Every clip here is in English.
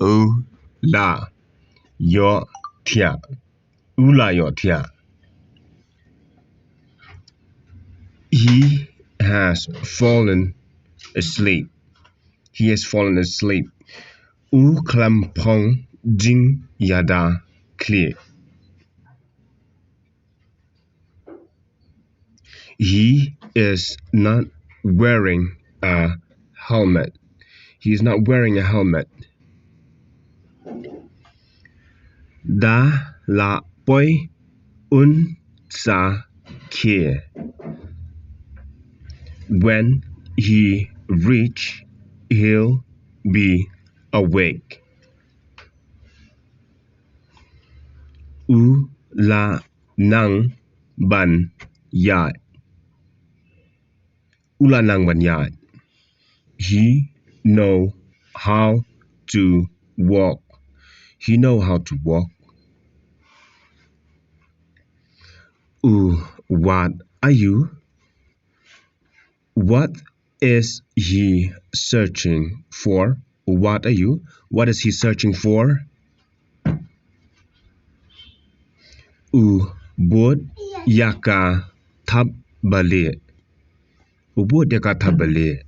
U la yo thiah. U la yo thiah. He has fallen asleep. He has fallen asleep. U klampong jing yada clear. He is not wearing a helmet. He is not wearing a helmet. Da la poi un sa kia. When he reach, he'll be awake. U la nang ban yat. U la nang ban yat. He know how to walk. He know how to walk. What are you? What is he searching for? What are you? What is he searching for? Bot yaka thab bale. Bot yaka thab bale.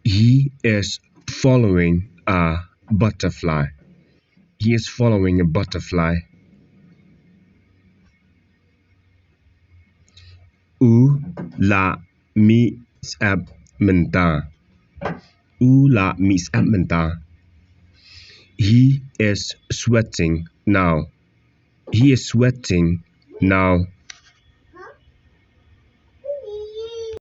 He is following a butterfly. He is following a butterfly. La mi sab menta. La mi sab menta. He is sweating now. He is sweating now.